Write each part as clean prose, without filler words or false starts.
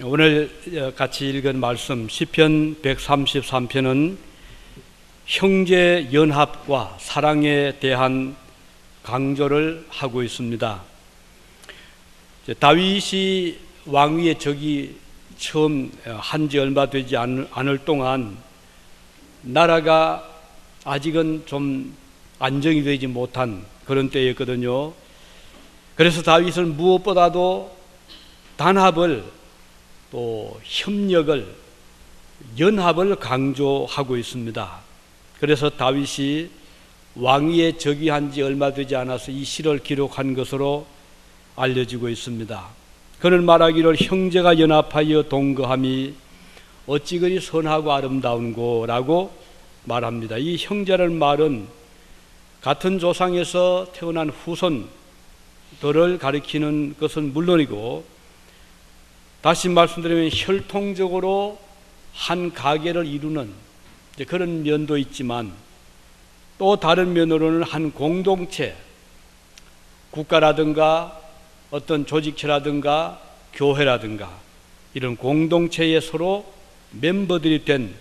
오늘 같이 읽은 말씀 시편 133편은 형제 연합과 사랑에 대한 강조를 하고 있습니다. 다윗이 왕위의 적이 처음 한지 얼마 되지 않을 동안 나라가 아직은 좀 안정이 되지 못한 그런 때였거든요. 그래서 다윗은 무엇보다도 단합을 또 협력을 연합을 강조하고 있습니다. 그래서 다윗이 왕위에 즉위한 지 얼마 되지 않아서 이 시를 기록한 것으로 알려지고 있습니다. 그는 말하기를 형제가 연합하여 동거함이 어찌 그리 선하고 아름다운고 라고 말합니다. 이 형제라는 말은 같은 조상에서 태어난 후손들을 가리키는 것은 물론이고, 다시 말씀드리면 혈통적으로 한 가계를 이루는 그런 면도 있지만, 또 다른 면으로는 한 공동체, 국가라든가 어떤 조직체라든가 교회라든가 이런 공동체에 서로 멤버들이 된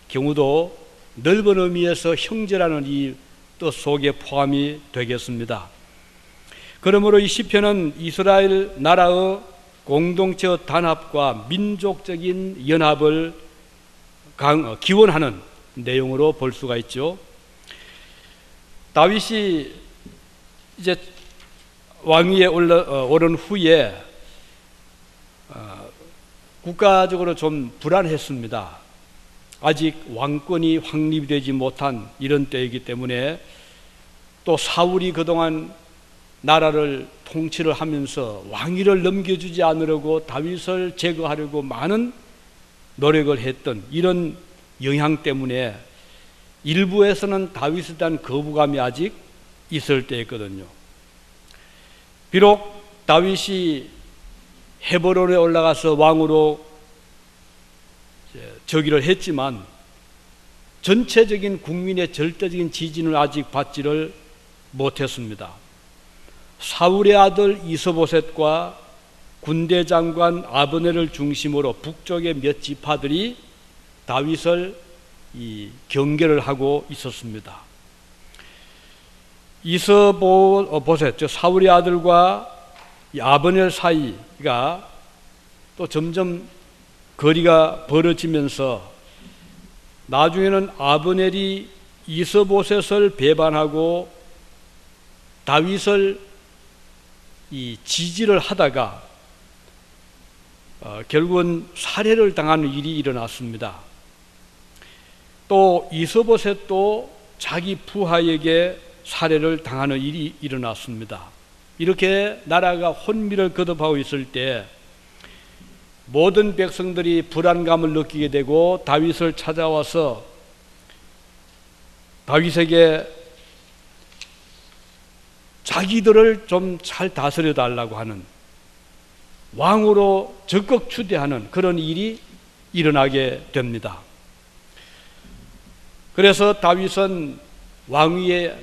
경우도 넓은 의미에서 형제라는 이 뜻 속에 포함이 되겠습니다. 그러므로 이 시편은 이스라엘 나라의 공동체의 단합과 민족적인 연합을 기원하는 내용으로 볼 수가 있죠. 다윗이 이제 왕위에 오른 후에 국가적으로 좀 불안했습니다. 아직 왕권이 확립되지 못한 이런 때이기 때문에, 또 사울이 그동안 나라를 통치를 하면서 왕위를 넘겨주지 않으려고 다윗을 제거하려고 많은 노력을 했던 이런 영향 때문에 일부에서는 다윗에 대한 거부감이 아직 있을 때였거든요. 비록 다윗이 헤브론에 올라가서 왕으로 즉위를 했지만 전체적인 국민의 절대적인 지지는 아직 받지를 못했습니다. 사울의 아들 이스보셋과 군대 장관 아브넬을 중심으로 북쪽의 몇 지파들이 다윗을 경계를 하고 있었습니다. 이스보셋, 즉 사울의 아들과 아브넬 사이가 또 점점 거리가 벌어지면서 나중에는 아브넬이 이스보셋을 배반하고 다윗을 지지를 하다가 결국은 살해를 당하는 일이 일어났습니다. 또 이스보셋도 자기 부하에게 살해를 당하는 일이 일어났습니다. 이렇게 나라가 혼미를 거듭하고 있을 때 모든 백성들이 불안감을 느끼게 되고 다윗을 찾아와서 다윗에게 자기들을 좀 잘 다스려 달라고 하는, 왕으로 적극 추대하는 그런 일이 일어나게 됩니다. 그래서 다윗은 왕위에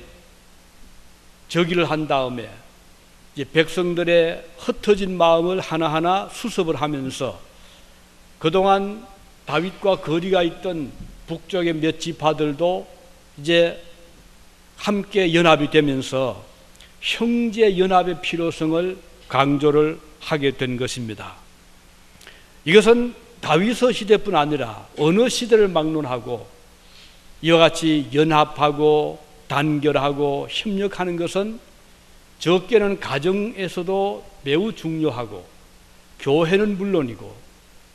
즉위를 한 다음에 이제 백성들의 흩어진 마음을 하나하나 수습을 하면서 그동안 다윗과 거리가 있던 북쪽의 몇 지파들도 이제 함께 연합이 되면서 형제 연합의 필요성을 강조를 하게 된 것입니다. 이것은 다윗의 시대뿐 아니라 어느 시대를 막론하고 이와 같이 연합하고 단결하고 협력하는 것은 적게는 가정에서도 매우 중요하고, 교회는 물론이고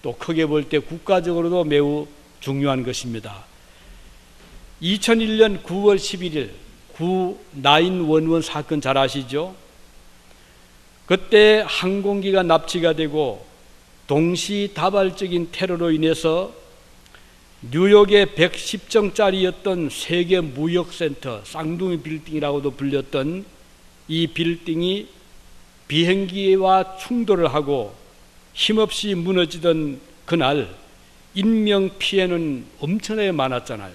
또 크게 볼 때 국가적으로도 매우 중요한 것입니다. 2001년 9월 11일 9-11 사건 잘 아시죠? 그때 항공기가 납치가 되고 동시다발적인 테러로 인해서 뉴욕의 110층짜리였던 세계 무역센터, 쌍둥이 빌딩이라고도 불렸던 이 빌딩이 비행기와 충돌을 하고 힘없이 무너지던 그날 인명피해는 엄청나게 많았잖아요.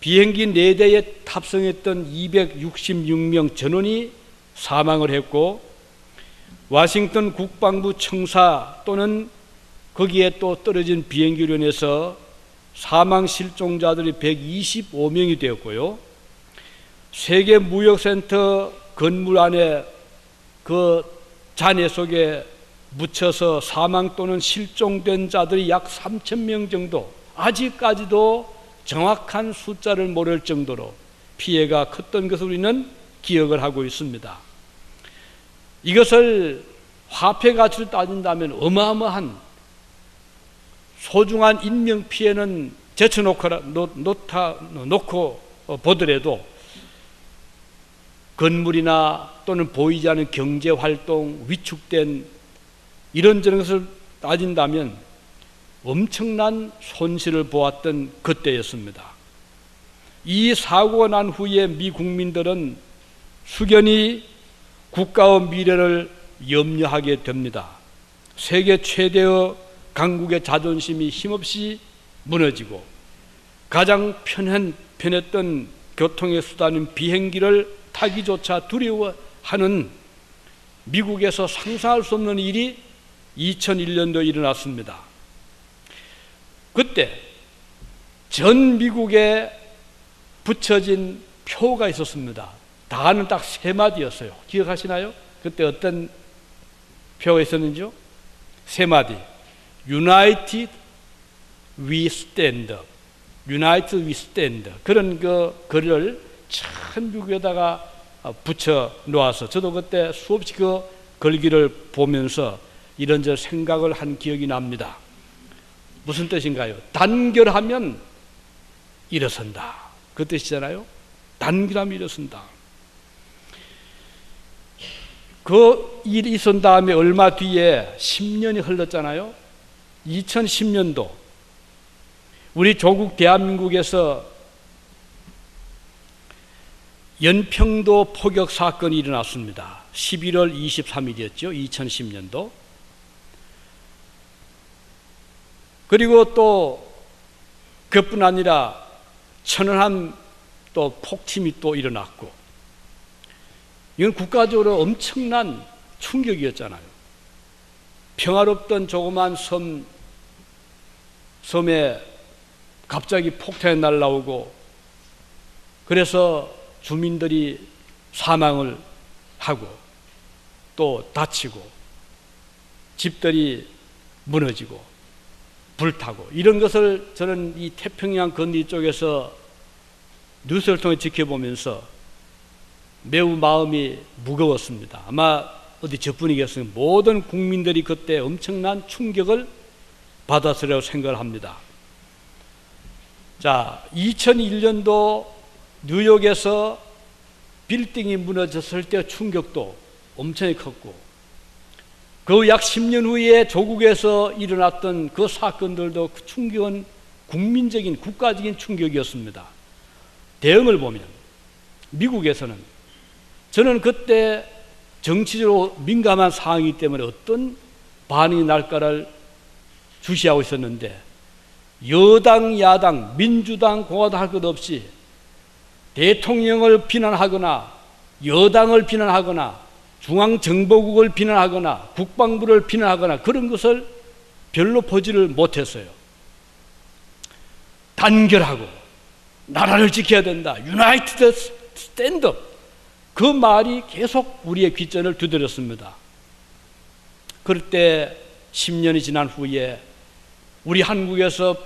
비행기 4대에 탑승했던 266명 전원이 사망을 했고, 워싱턴 국방부 청사 또는 거기에 또 떨어진 비행기로 인해서 사망 실종자들이 125명이 되었고요. 세계 무역센터 건물 안에 그 잔해 속에 묻혀서 사망 또는 실종된 자들이 약 3,000명 정도, 아직까지도 정확한 숫자를 모를 정도로 피해가 컸던 것을 우리는 기억을 하고 있습니다. 이것을 화폐 가치로 따진다면 어마어마한 소중한 인명 피해는 제쳐놓고 보더라도 건물이나 또는 보이지 않는 경제활동, 위축된 이런저런 것을 따진다면 엄청난 손실을 보았던 그때였습니다. 이 사고가 난 후에 미 국민들은 숙연히 국가의 미래를 염려하게 됩니다. 세계 최대의 강국의 자존심이 힘없이 무너지고 가장 편했던 교통의 수단인 비행기를 타기조차 두려워하는 미국에서 상상할 수 없는 일이 2001년도에 일어났습니다. 그때 전 미국에 붙여진 표가 있었습니다. 단어는 딱 3마디였어요. 기억하시나요? 그때 어떤 표가 있었는지요? 3마디. United we stand. United we stand. 그런 그 글을 전 미국에다가 붙여 놓아서 저도 그때 수없이 그 글귀를 보면서 이런저런 생각을 한 기억이 납니다. 무슨 뜻인가요? 단결하면 일어선다. 그 뜻이잖아요. 단결하면 일어선다. 그 일이 있은 다음에 얼마 뒤에 10년이 흘렀잖아요. 2010년도 우리 조국 대한민국에서 연평도 포격 사건이 일어났습니다. 11월 23일이었죠. 2010년도. 그리고 또 그뿐 아니라 천안함 또 폭침이 또 일어났고, 이건 국가적으로 엄청난 충격이었잖아요. 평화롭던 조그만 섬에 갑자기 폭탄이 날라오고, 그래서 주민들이 사망을 하고 또 다치고 집들이 무너지고 불타고, 이런 것을 저는 이 태평양 건너 쪽에서 뉴스를 통해 지켜보면서 매우 마음이 무거웠습니다. 아마 어디 저뿐이겠어요. 모든 국민들이 그때 엄청난 충격을 받았으리라고 생각을 합니다. 자, 2001년도 뉴욕에서 빌딩이 무너졌을 때 충격도 엄청나게 컸고, 그 약 10년 후에 조국에서 일어났던 그 사건들도 그 충격은 국민적인 국가적인 충격이었습니다. 대응을 보면 미국에서는, 저는 그때 정치적으로 민감한 상황이기 때문에 어떤 반응이 날까를 주시하고 있었는데, 여당, 야당, 민주당, 공화당 할 것 없이 대통령을 비난하거나 여당을 비난하거나 중앙정보국을 비난하거나 국방부를 비난하거나 그런 것을 별로 보지를 못했어요. 단결하고 나라를 지켜야 된다. 유나이티드 스탠드업. 그 말이 계속 우리의 귓전을 두드렸습니다. 그럴 때 10년이 지난 후에 우리 한국에서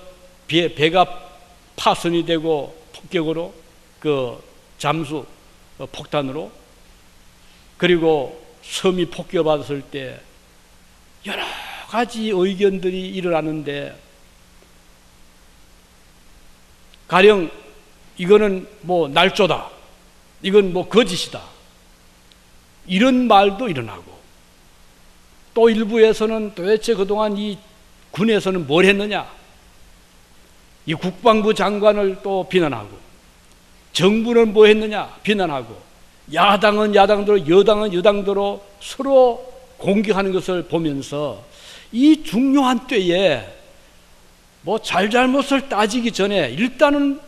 배가 파손이 되고 폭격으로, 그 잠수 폭탄으로, 그리고 섬이 폭격받았을 때 여러 가지 의견들이 일어나는데, 가령 이거는 뭐 날조다, 이건 뭐 거짓이다, 이런 말도 일어나고, 또 일부에서는 도대체 그동안 이 군에서는 뭘 했느냐, 이 국방부 장관을 또 비난하고, 정부는 뭐 했느냐 비난하고, 야당은 야당대로 여당은 여당대로 서로 공격하는 것을 보면서 이 중요한 때에 뭐 잘잘못을 따지기 전에 일단은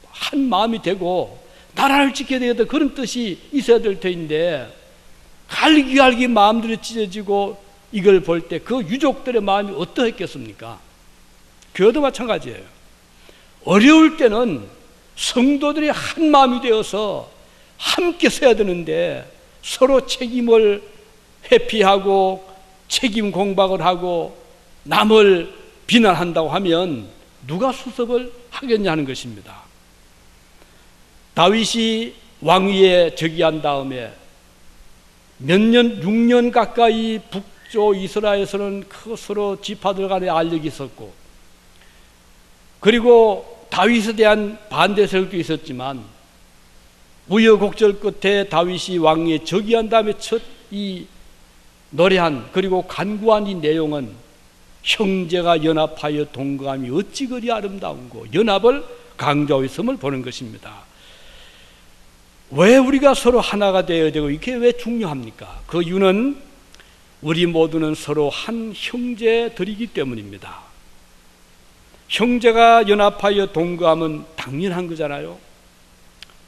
한 마음이 되고 나라를 지켜야 되겠다, 그런 뜻이 있어야 될 터인데, 갈기갈기 마음들이 찢어지고 이걸 볼 때 그 유족들의 마음이 어떠했겠습니까? 교회도 마찬가지예요. 어려울 때는 성도들이 한 마음이 되어서 함께 서야 되는데 서로 책임을 회피하고 책임 공박을 하고 남을 비난한다고 하면 누가 수습을 하겠냐는 것입니다. 다윗이 왕위에 즉위한 다음에 몇 년, 6년 가까이 북쪽 이스라엘에서는 그 서로 지파들 간에 알력이 있었고, 그리고 다윗에 대한 반대 세력도 있었지만 우여곡절 끝에 다윗이 왕위에 즉위한 다음에 첫 이 노래한 그리고 간구한 이 내용은 형제가 연합하여 동거함이 어찌 그리 아름다운고 연합을 강조하고 있음을 보는 것입니다. 왜 우리가 서로 하나가 되어야 되고 이게 왜 중요합니까? 그 이유는 우리 모두는 서로 한 형제들이기 때문입니다. 형제가 연합하여 동거하면 당연한 거잖아요.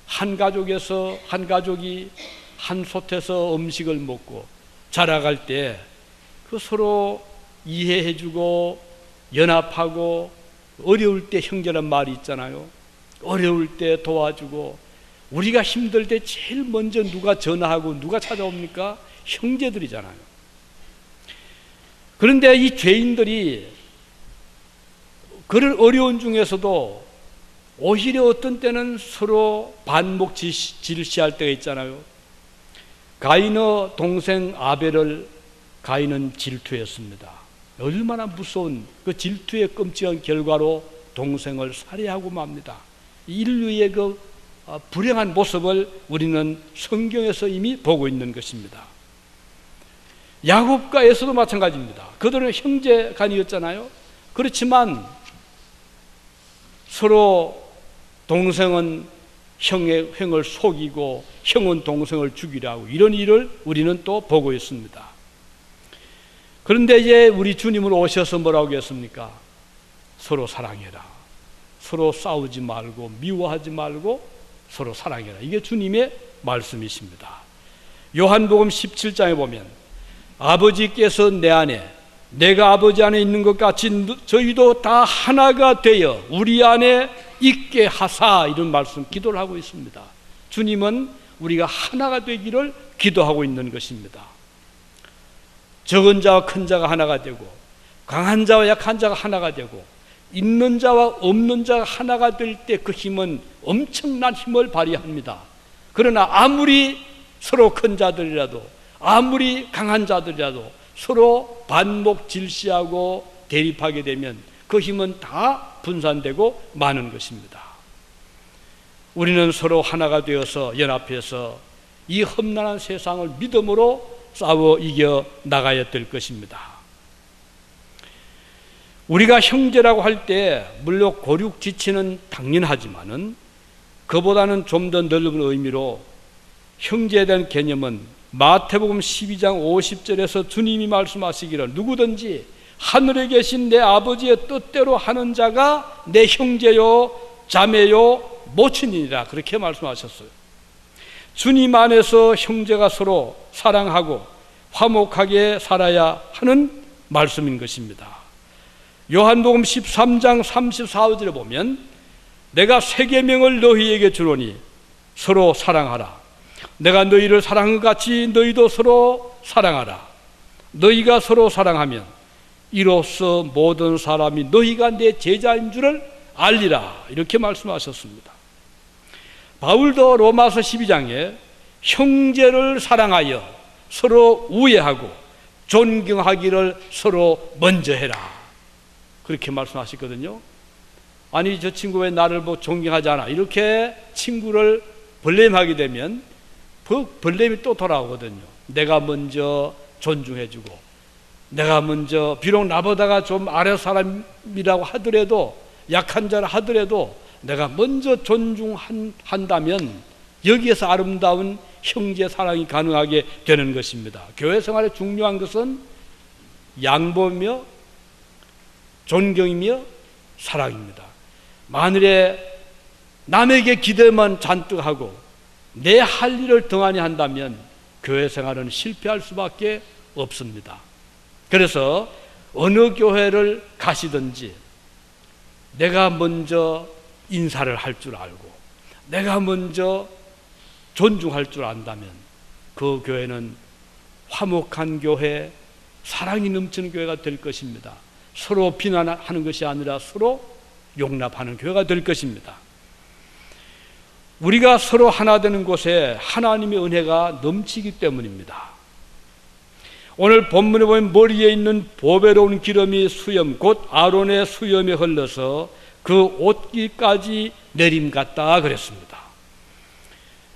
한 가족에서 한 가족이 한 솥에서 음식을 먹고 자라갈 때 그 서로 이해해주고 연합하고, 어려울 때 형제란 말이 있잖아요. 어려울 때 도와주고, 우리가 힘들 때 제일 먼저 누가 전화하고 누가 찾아옵니까? 형제들이잖아요. 그런데 이 죄인들이 그런 어려운 중에서도 오히려 어떤 때는 서로 반목 질시할 때가 있잖아요. 가인의 동생 아벨을 가인은 질투했습니다. 얼마나 무서운 그 질투의 끔찍한 결과로 동생을 살해하고 맙니다. 인류의 그 불행한 모습을 우리는 성경에서 이미 보고 있는 것입니다. 야곱과 에서도 마찬가지입니다. 그들은 형제간이었잖아요. 그렇지만 서로 동생은 형을 속이고 형은 동생을 죽이려 하고 이런 일을 우리는 또 보고 있습니다. 그런데 이제 우리 주님은 오셔서 뭐라고 했습니까? 서로 사랑해라. 서로 싸우지 말고 미워하지 말고 서로 사랑해라. 이게 주님의 말씀이십니다. 요한복음 17장에 보면 아버지께서 내 안에 내가 아버지 안에 있는 것 같이 저희도 다 하나가 되어 우리 안에 있게 하사, 이런 말씀 기도를 하고 있습니다. 주님은 우리가 하나가 되기를 기도하고 있는 것입니다. 적은 자와 큰 자가 하나가 되고 강한 자와 약한 자가 하나가 되고 있는 자와 없는 자가 하나가 될 때 그 힘은 엄청난 힘을 발휘합니다. 그러나 아무리 서로 큰 자들이라도 아무리 강한 자들이라도 서로 반목 질시하고 대립하게 되면 그 힘은 다 분산되고 마는 것입니다. 우리는 서로 하나가 되어서 연합해서 이 험난한 세상을 믿음으로 싸워 이겨 나가야 될 것입니다. 우리가 형제라고 할 때 물론 고륙지치는 당연하지만은 그보다는 좀 더 넓은 의미로 형제에 대한 개념은 마태복음 12장 50절에서 주님이 말씀하시기를 누구든지 하늘에 계신 내 아버지의 뜻대로 하는 자가 내 형제요 자매요 모친이니라, 그렇게 말씀하셨어요. 주님 안에서 형제가 서로 사랑하고 화목하게 살아야 하는 말씀인 것입니다. 요한복음 13장 34절에 보면 내가 새 계명을 너희에게 주노니 서로 사랑하라. 내가 너희를 사랑한 것 같이 너희도 서로 사랑하라. 너희가 서로 사랑하면 이로써 모든 사람이 너희가 내 제자인 줄을 알리라, 이렇게 말씀하셨습니다. 바울도 로마서 12장에 형제를 사랑하여 서로 우애하고 존경하기를 서로 먼저 해라, 그렇게 말씀하셨거든요. 아니 저 친구 왜 나를 뭐 존경하지 않아, 이렇게 친구를 벌레임하게 되면 그 벌레임이 또 돌아오거든요. 내가 먼저 존중해주고 내가 먼저 비록 나보다가 좀 아래 사람이라고 하더라도 약한 자라 하더라도 내가 먼저 존중한다면 여기에서 아름다운 형제 사랑이 가능하게 되는 것입니다. 교회 생활에 중요한 것은 양보며 존경이며 사랑입니다. 만일에 남에게 기대만 잔뜩 하고 내 할 일을 등한히 한다면 교회 생활은 실패할 수밖에 없습니다. 그래서 어느 교회를 가시든지 내가 먼저 인사를 할 줄 알고 내가 먼저 존중할 줄 안다면 그 교회는 화목한 교회, 사랑이 넘치는 교회가 될 것입니다. 서로 비난하는 것이 아니라 서로 용납하는 교회가 될 것입니다. 우리가 서로 하나 되는 곳에 하나님의 은혜가 넘치기 때문입니다. 오늘 본문에 보면 머리에 있는 보배로운 기름이 수염 곧 아론의 수염에 흘러서 그 옷깃까지 내림같다 그랬습니다.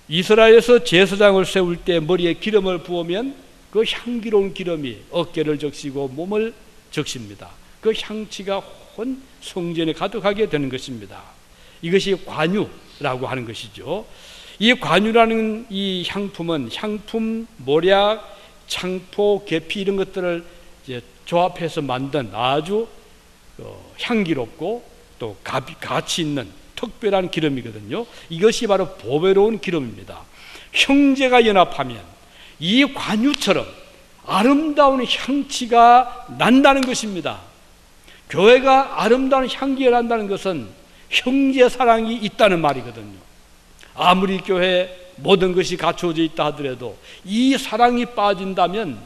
이스라엘에서 제사장을 세울 때 머리에 기름을 부으면 그 향기로운 기름이 어깨를 적시고 몸을 적십니다. 그 향취가 온 성전에 가득하게 되는 것입니다. 이것이 관유라고 하는 것이죠. 이 관유라는 이 향품은 향품, 모략, 창포, 계피 이런 것들을 이제 조합해서 만든 아주 향기롭고 또 가치 있는 특별한 기름이거든요. 이것이 바로 보배로운 기름입니다. 형제가 연합하면 이 관유처럼 아름다운 향취가 난다는 것입니다. 교회가 아름다운 향기가 난다는 것은 형제 사랑이 있다는 말이거든요. 아무리 교회에 모든 것이 갖춰져 있다 하더라도 이 사랑이 빠진다면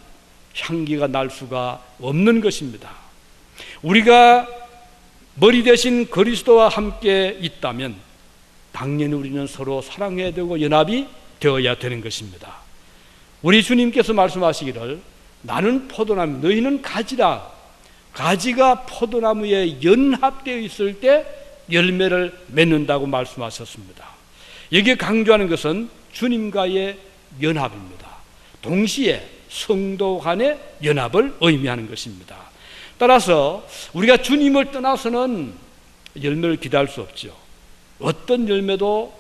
향기가 날 수가 없는 것입니다. 우리가 머리 대신 그리스도와 함께 있다면 당연히 우리는 서로 사랑해야 되고 연합이 되어야 되는 것입니다. 우리 주님께서 말씀하시기를 나는 포도나무 너희는 가지라. 가지가 포도나무에 연합되어 있을 때 열매를 맺는다고 말씀하셨습니다. 여기에 강조하는 것은 주님과의 연합입니다. 동시에 성도 간의 연합을 의미하는 것입니다. 따라서 우리가 주님을 떠나서는 열매를 기대할 수 없죠. 어떤 열매도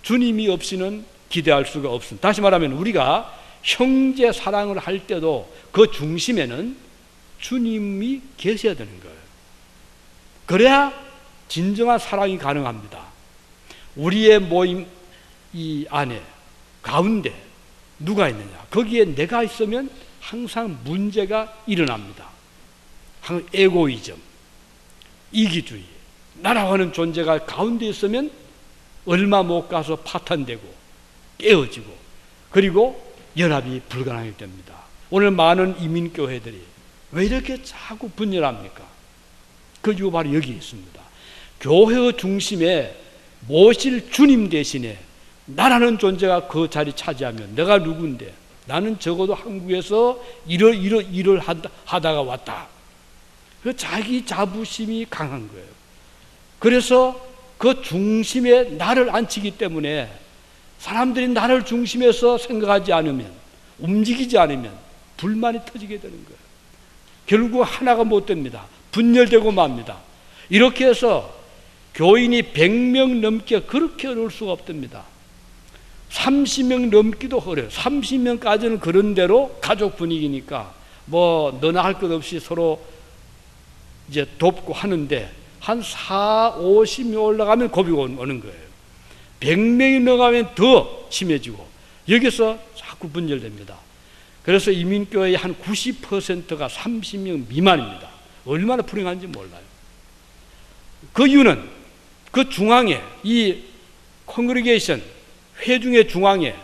주님이 없이는 기대할 수가 없습니다. 다시 말하면 우리가 형제 사랑을 할 때도 그 중심에는 주님이 계셔야 되는 거예요. 그래야 진정한 사랑이 가능합니다. 우리의 모임 이 안에 가운데 누가 있느냐? 거기에 내가 있으면 항상 문제가 일어납니다. 항상 에고이즘, 이기주의, 나라고 하는 존재가 가운데 있으면 얼마 못 가서 파탄되고 깨어지고 그리고 연합이 불가능하게 됩니다. 오늘 많은 이민교회들이 왜 이렇게 자꾸 분열합니까? 그 이유 바로 여기 있습니다. 교회의 중심에 모실 주님 대신에 나라는 존재가 그 자리 차지하면 내가 누군데 나는 적어도 한국에서 일을 하다가 왔다. 그 자기 자부심이 강한 거예요. 그래서 그 중심에 나를 앉히기 때문에 사람들이 나를 중심에서 생각하지 않으면 움직이지 않으면 불만이 터지게 되는 거예요. 결국 하나가 못 됩니다. 분열되고 맙니다. 이렇게 해서 교인이 100명 넘게 그렇게 어려울 수가 없답니다. 30명 넘기도 어려요. 30명까지는 그런 대로 가족 분위기니까 뭐 너나 할 것 없이 서로 이제 돕고 하는데 한 4, 50명 올라가면 고비가 오는 거예요. 100명이 넘어가면 더 심해지고 여기서 자꾸 분열됩니다. 그래서 이민교회의 한 90%가 30명 미만입니다. 얼마나 불행한지 몰라요. 그 이유는 그 중앙에 이 컨그리게이션 회중의 중앙에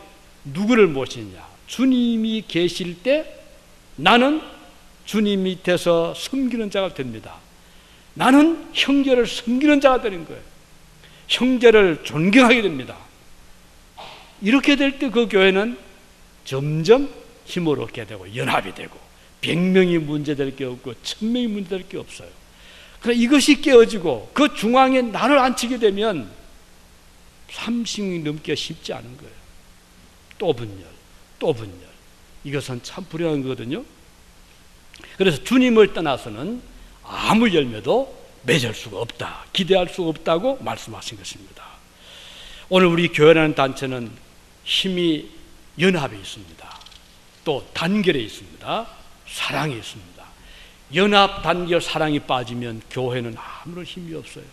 누구를 모시느냐? 주님이 계실 때 나는 주님 밑에서 섬기는 자가 됩니다. 나는 형제를 섬기는 자가 되는 거예요. 형제를 존경하게 됩니다. 이렇게 될 때 그 교회는 점점 힘을 얻게 되고 연합이 되고 100명이 문제될 게 없고 1000명이 문제될 게 없어요. 그러나 이것이 깨어지고 그 중앙에 나를 앉히게 되면 30명이 넘기가 쉽지 않은 거예요. 또 분열. 이것은 참 불행한 거거든요. 그래서 주님을 떠나서는 아무 열매도 맺을 수가 없다. 기대할 수가 없다고 말씀하신 것입니다. 오늘 우리 교회라는 단체는 힘이 연합에 있습니다. 또 단결에 있습니다. 사랑에 있습니다. 연합, 단결, 사랑이 빠지면 교회는 아무런 힘이 없어요.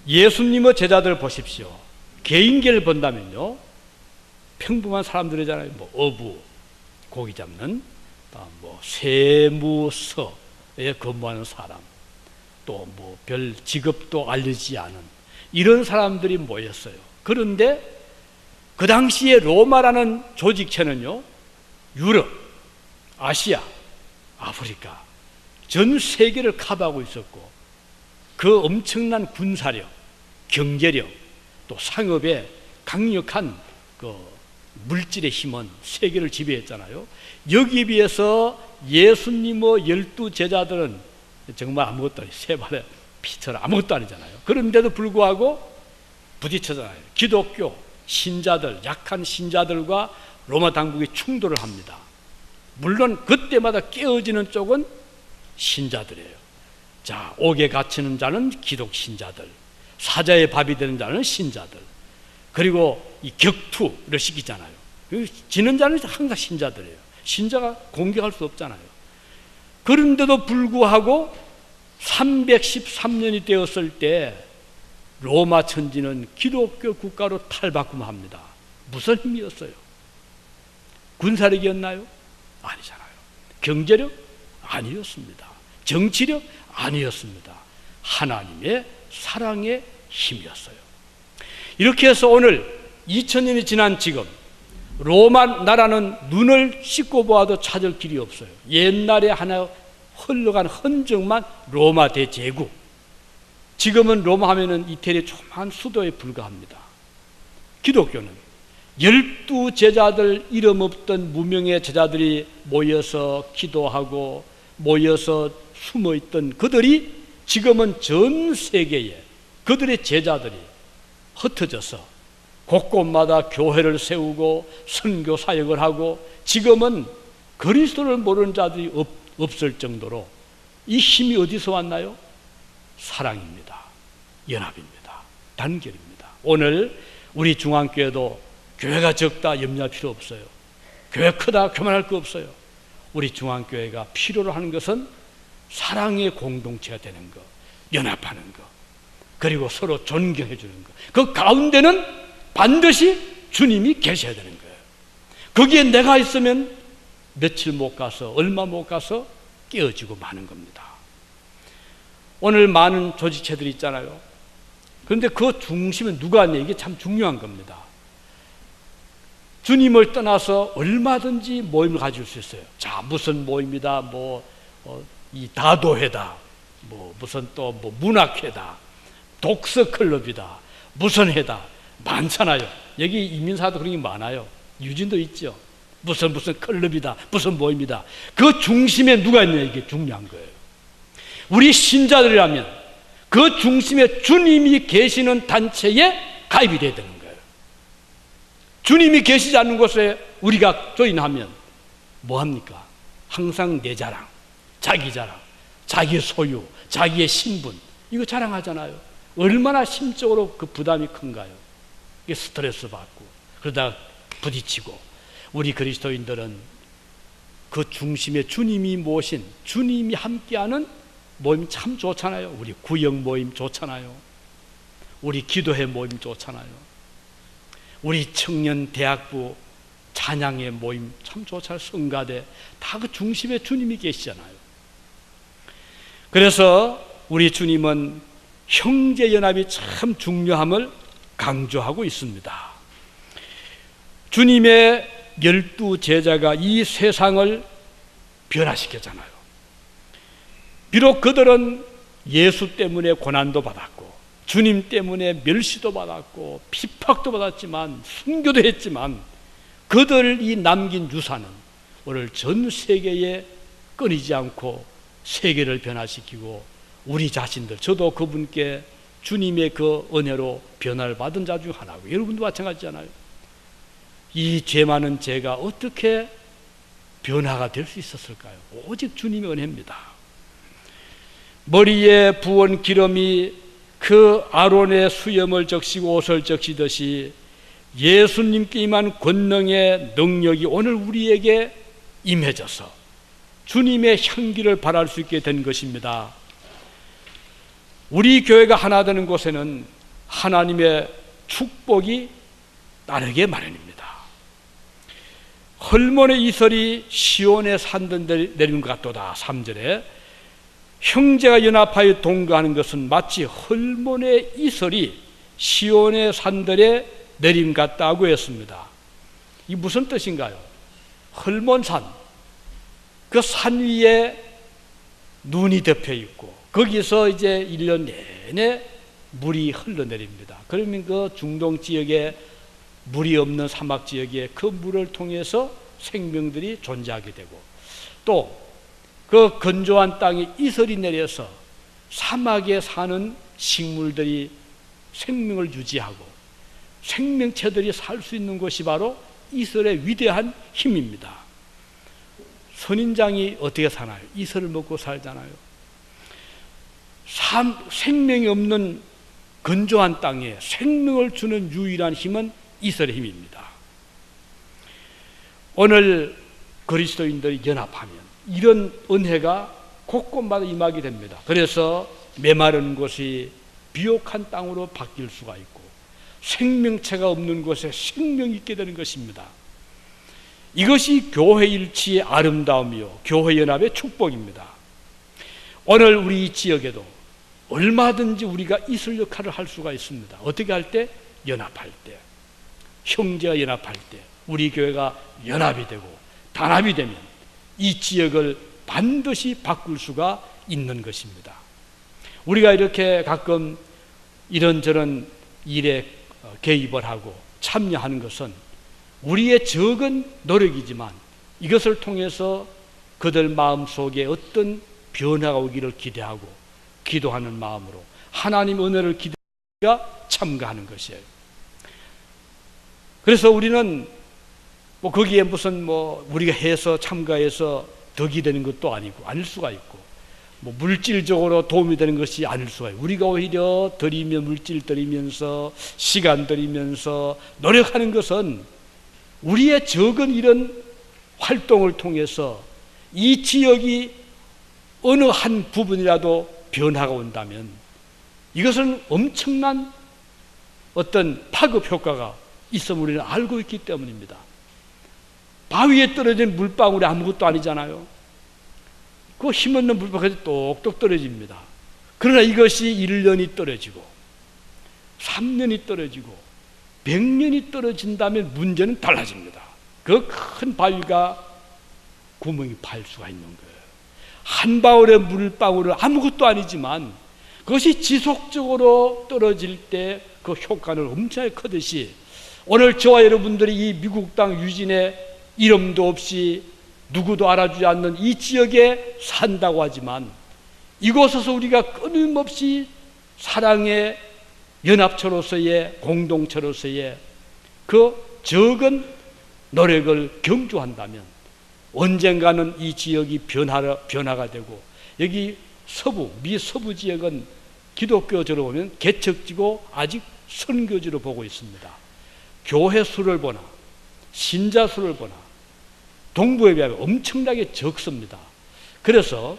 예수님의 제자들 보십시오. 개인계를 본다면요, 평범한 사람들이잖아요. 뭐 어부, 고기 잡는, 세무서에 근무하는 사람, 또 별 직업도 알려지지 않은 이런 사람들이 모였어요. 그런데 그 당시에 로마라는 조직체는요, 유럽, 아시아, 아프리카 전 세계를 커버하고 있었고, 그 엄청난 군사력, 경제력, 또 상업의 강력한 그 물질의 힘은 세계를 지배했잖아요. 여기에 비해서 예수님의 12 제자들은 정말 아무것도 아니에요. 세 발의 피처럼 아무것도 아니잖아요. 그런데도 불구하고 부딪혀잖아요. 기독교 신자들, 약한 신자들과 로마 당국이 충돌을 합니다. 물론 그때마다 깨어지는 쪽은 신자들이에요. 자, 옥에 갇히는 자는 기독 신자들, 사자의 밥이 되는 자는 신자들, 그리고 이 격투를 시키잖아요. 지는 자는 항상 신자들이에요. 신자가 공격할 수 없잖아요. 그런데도 불구하고 313년이 되었을 때 로마 천지는 기독교 국가로 탈바꿈합니다. 무슨 힘이었어요? 군사력이었나요? 아니잖아요. 경제력? 아니었습니다. 정치력? 아니었습니다. 하나님의 사랑의 힘이었어요. 이렇게 해서 오늘 2000년이 지난 지금 로마 나라는 눈을 씻고 보아도 찾을 길이 없어요. 옛날에 하나 흘러간 흔적만 로마 대제국. 지금은 로마 하면은 이태리의 조그만 수도에 불과합니다. 기독교는 12 제자들, 이름 없던 무명의 제자들이 모여서 기도하고 모여서 숨어있던 그들이 지금은 전 세계에 그들의 제자들이 흩어져서 곳곳마다 교회를 세우고 선교 사역을 하고, 지금은 그리스도를 모르는 자들이 없을 정도로 이 힘이 어디서 왔나요? 사랑입니다. 연합입니다. 단결입니다. 오늘 우리 중앙교회도 교회가 적다 염려할 필요 없어요. 교회 크다 교만할 거 없어요. 우리 중앙교회가 필요로 하는 것은 사랑의 공동체가 되는 것, 연합하는 것, 그리고 서로 존경해 주는 것. 그 가운데는 반드시 주님이 계셔야 되는 거예요. 거기에 내가 있으면 며칠 못 가서, 얼마 못 가서 깨어지고 마는 겁니다. 오늘 많은 조직체들이 있잖아요. 그런데 그 중심은 누가 있냐, 이게 참 중요한 겁니다. 주님을 떠나서 얼마든지 모임을 가질 수 있어요. 자, 무슨 모임이다, 이 다도회다, 무슨 또 문학회다, 독서클럽이다, 무슨 회다, 많잖아요. 여기 이민사도 그런 게 많아요. 유진도 있죠. 무슨 클럽이다, 무슨 모임이다. 그 중심에 누가 있냐, 이게 중요한 거예요. 우리 신자들이라면 그 중심에 주님이 계시는 단체에 가입이 돼야 되는 거예요. 주님이 계시지 않는 곳에 우리가 조인하면 뭐합니까? 항상 내 자랑, 자기 자랑, 자기의 소유, 자기의 신분, 이거 자랑하잖아요. 얼마나 심적으로 그 부담이 큰가요? 이게 스트레스 받고 그러다 부딪히고. 우리 그리스도인들은 그 중심에 주님이 모신, 주님이 함께하는 모임 참 좋잖아요. 우리 구역 모임 좋잖아요. 우리 기도회 모임 좋잖아요. 우리 청년 대학부 찬양의 모임 참 좋잖아요. 성가대 다 그 중심에 주님이 계시잖아요. 그래서 우리 주님은 형제연합이 참 중요함을 강조하고 있습니다. 주님의 12 제자가 이 세상을 변화시켰잖아요. 비록 그들은 예수 때문에 고난도 받았고 주님 때문에 멸시도 받았고 핍박도 받았지만 순교도 했지만 그들이 남긴 유산은 오늘 전 세계에 끊이지 않고 세계를 변화시키고 우리 자신들, 저도 그분께 주님의 그 은혜로 변화를 받은 자 중 하나고 여러분도 마찬가지잖아요. 이 죄 많은 제가 어떻게 변화가 될 수 있었을까요? 오직 주님의 은혜입니다. 머리에 부은 기름이 그 아론의 수염을 적시고 옷을 적시듯이 예수님께 임한 권능의 능력이 오늘 우리에게 임해져서 주님의 향기를 발할 수 있게 된 것입니다. 우리 교회가 하나 되는 곳에는 하나님의 축복이 따르게 마련입니다. 헐몬의 이슬이 시온의 산들 내리는 것 같도다. 3절에 형제가 연합하여 동거하는 것은 마치 헐몬의 이슬이 시온의 산들에 내림 같다고 했습니다. 이 무슨 뜻인가요? 헐몬산, 그 산 위에 눈이 덮여 있고 거기서 이제 1년 내내 물이 흘러내립니다. 그러면 그 중동 지역에 물이 없는 사막 지역에 그 물을 통해서 생명들이 존재하게 되고, 또 그 건조한 땅에 이슬이 내려서 사막에 사는 식물들이 생명을 유지하고 생명체들이 살 수 있는 것이 바로 이슬의 위대한 힘입니다. 선인장이 어떻게 사나요? 이슬을 먹고 살잖아요. 생명이 없는 건조한 땅에 생명을 주는 유일한 힘은 이슬의 힘입니다. 오늘 그리스도인들이 연합하면 이런 은혜가 곳곳마다 임하게 됩니다. 그래서 메마른 곳이 비옥한 땅으로 바뀔 수가 있고 생명체가 없는 곳에 생명이 있게 되는 것입니다. 이것이 교회 일치의 아름다움이요 교회 연합의 축복입니다. 오늘 우리 지역에도 얼마든지 우리가 이슬 역할을 할 수가 있습니다. 어떻게 할 때? 연합할 때, 형제가 연합할 때, 우리 교회가 연합이 되고 단합이 되면 이 지역을 반드시 바꿀 수가 있는 것입니다. 우리가 이렇게 가끔 이런저런 일에 개입을 하고 참여하는 것은 우리의 적은 노력이지만 이것을 통해서 그들 마음속에 어떤 변화가 오기를 기대하고 기도하는 마음으로 하나님 은혜를 기대가 참가하는 것이에요. 그래서 우리는 뭐 거기에 무슨 우리가 해서 참가해서 덕이 되는 것도 아니고 아닐 수가 있고 물질적으로 도움이 되는 것이 아닐 수가 있고, 우리가 오히려 물질 들이면서 시간 들이면서 노력하는 것은 우리의 적은 이런 활동을 통해서 이 지역이 어느 한 부분이라도 변화가 온다면 이것은 엄청난 어떤 파급 효과가 있음을 우리는 알고 있기 때문입니다. 바위에 떨어진 물방울이 아무것도 아니잖아요. 그 힘없는 물방울이 똑똑 떨어집니다. 그러나 이것이 1년이 떨어지고 3년이 떨어지고 100년이 떨어진다면 문제는 달라집니다. 그 큰 바위가 구멍이 파일 수가 있는 거예요. 한 방울의 물방울은 아무것도 아니지만 그것이 지속적으로 떨어질 때 그 효과는 엄청나게 크듯이 오늘 저와 여러분들이 이 미국 땅 유진의 이름도 없이 누구도 알아주지 않는 이 지역에 산다고 하지만 이곳에서 우리가 끊임없이 사랑의 연합처로서의 공동체로서의 그 적은 노력을 경주한다면 언젠가는 이 지역이 변화가 되고, 여기 미 서부 지역은 기독교적으로 보면 개척지고 아직 선교지로 보고 있습니다. 교회 수를 보나 신자 수를 보나 동부에 비하면 엄청나게 적습니다. 그래서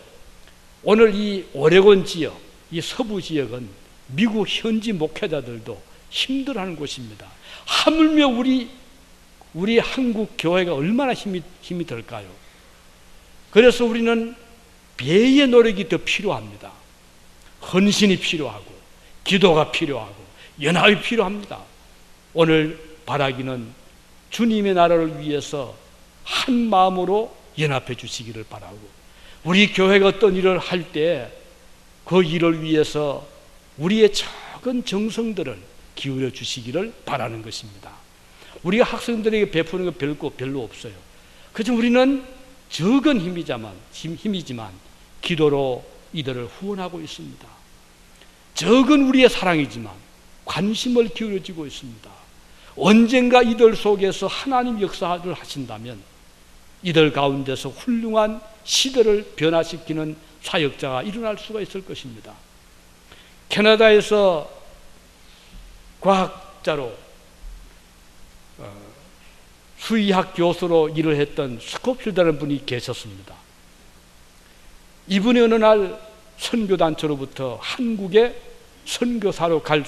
오늘 이 오레곤 지역, 이 서부 지역은 미국 현지 목회자들도 힘들어하는 곳입니다. 하물며 우리 한국 교회가 얼마나 힘이 들까요? 그래서 우리는 배의 노력이 더 필요합니다. 헌신이 필요하고 기도가 필요하고 연합이 필요합니다. 오늘 바라기는 주님의 나라를 위해서 한 마음으로 연합해 주시기를 바라고, 우리 교회가 어떤 일을 할 때 그 일을 위해서 우리의 작은 정성들을 기울여 주시기를 바라는 것입니다. 우리가 학생들에게 베푸는 거 별로 없어요. 그저 우리는 적은 힘이지만 기도로 이들을 후원하고 있습니다. 적은 우리의 사랑이지만 관심을 기울여지고 있습니다. 언젠가 이들 속에서 하나님 역사를 하신다면 이들 가운데서 훌륭한 시대를 변화시키는 사역자가 일어날 수가 있을 것입니다. 캐나다에서 과학자로 수의학 교수로 일을 했던 스코필드라는 분이 계셨습니다. 이분이 어느 날 선교단체로부터 한국에 선교사로 갈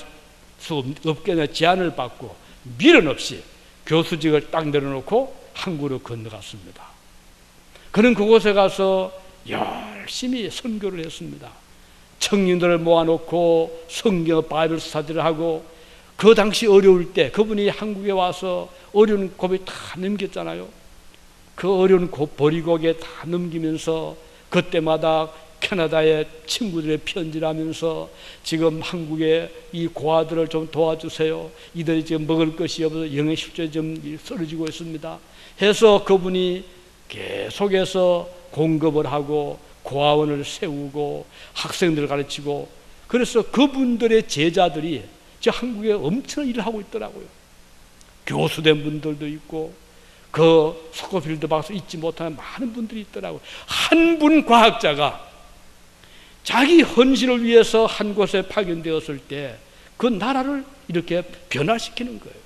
수 없게 제안을 받고 미련 없이 교수직을 딱 내려놓고 한국으로 건너갔습니다. 그는 그곳에 가서 열심히 선교를 했습니다. 청년들을 모아놓고 성경 바이블 스터디를 하고, 그 당시 어려울 때 그분이 한국에 와서 어려운 고비 다 넘겼잖아요. 그 어려운 보리고개 다 넘기면서 그때마다 캐나다의 친구들의 편지를 하면서 지금 한국의 이 고아들을 좀 도와주세요. 이들이 지금 먹을 것이 없어서 영양실조에 좀 쓰러지고 있습니다. 해서 그분이 계속해서 공급을 하고 고아원을 세우고 학생들을 가르치고, 그래서 그분들의 제자들이 저 한국에 엄청난 일을 하고 있더라고요. 교수된 분들도 있고 그 스코필드 박사 잊지 못하는 많은 분들이 있더라고요. 한 분 과학자가 자기 헌신을 위해서 한 곳에 파견되었을 때 그 나라를 이렇게 변화시키는 거예요.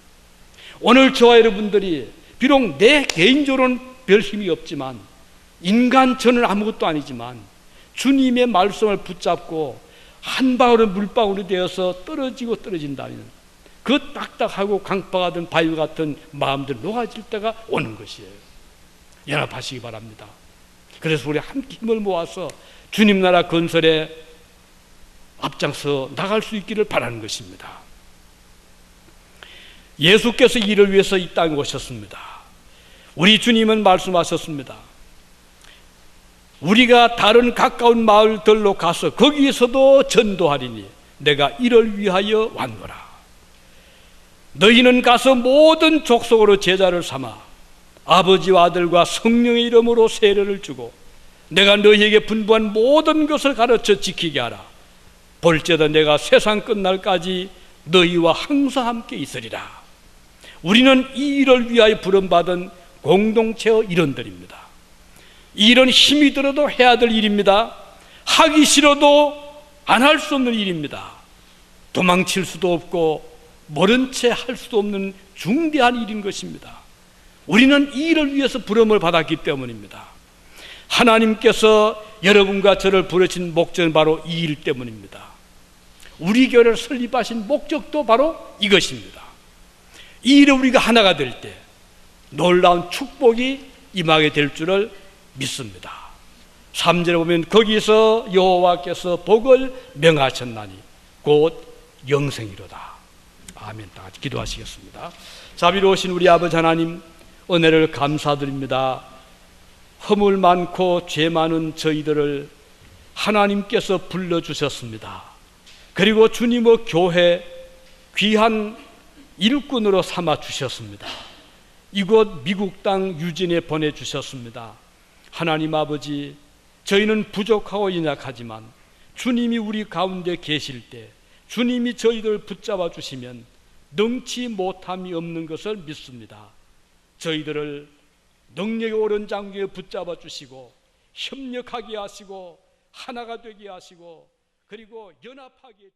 오늘 저와 여러분들이 비록 내 개인적으로는 별 힘이 없지만, 인간 저는 아무것도 아니지만 주님의 말씀을 붙잡고 한 방울의 물방울이 되어서 떨어진다면 그 딱딱하고 강파가 된 바위 같은 마음들 녹아질 때가 오는 것이에요. 연합하시기 바랍니다. 그래서 우리 함께 힘을 모아서 주님 나라 건설에 앞장서 나갈 수 있기를 바라는 것입니다. 예수께서 이를 위해서 이 땅에 오셨습니다. 우리 주님은 말씀하셨습니다. 우리가 다른 가까운 마을들로 가서 거기에서도 전도하리니 내가 이를 위하여 왔노라. 너희는 가서 모든 족속으로 제자를 삼아 아버지와 아들과 성령의 이름으로 세례를 주고 내가 너희에게 분부한 모든 것을 가르쳐 지키게 하라. 볼지어다 내가 세상 끝날까지 너희와 항상 함께 있으리라. 우리는 이 일을 위하여 부름받은 공동체의 일원들입니다. 이 일은 힘이 들어도 해야 될 일입니다. 하기 싫어도 안 할 수 없는 일입니다. 도망칠 수도 없고 모른 채 할 수도 없는 중대한 일인 것입니다. 우리는 이 일을 위해서 부름을 받았기 때문입니다. 하나님께서 여러분과 저를 부르신 목적은 바로 이 일 때문입니다. 우리 교회를 설립하신 목적도 바로 이것입니다. 이 일에 우리가 하나가 될 때 놀라운 축복이 임하게 될 줄을 믿습니다. 3절에 보면 거기서 여호와께서 복을 명하셨나니 곧 영생이로다. 아멘. 다 같이 기도하시겠습니다. 자비로우신 우리 아버지 하나님, 은혜를 감사드립니다. 허물 많고 죄 많은 저희들을 하나님께서 불러주셨습니다. 그리고 주님의 교회 귀한 일꾼으로 삼아 주셨습니다. 이곳 미국 땅 유진에 보내주셨습니다. 하나님 아버지, 저희는 부족하고 연약하지만 주님이 우리 가운데 계실 때 주님이 저희들을 붙잡아 주시면 능치 못함이 없는 것을 믿습니다. 저희들을 능력의 오른 장기에 붙잡아 주시고 협력하게 하시고 하나가 되게 하시고 그리고 연합하게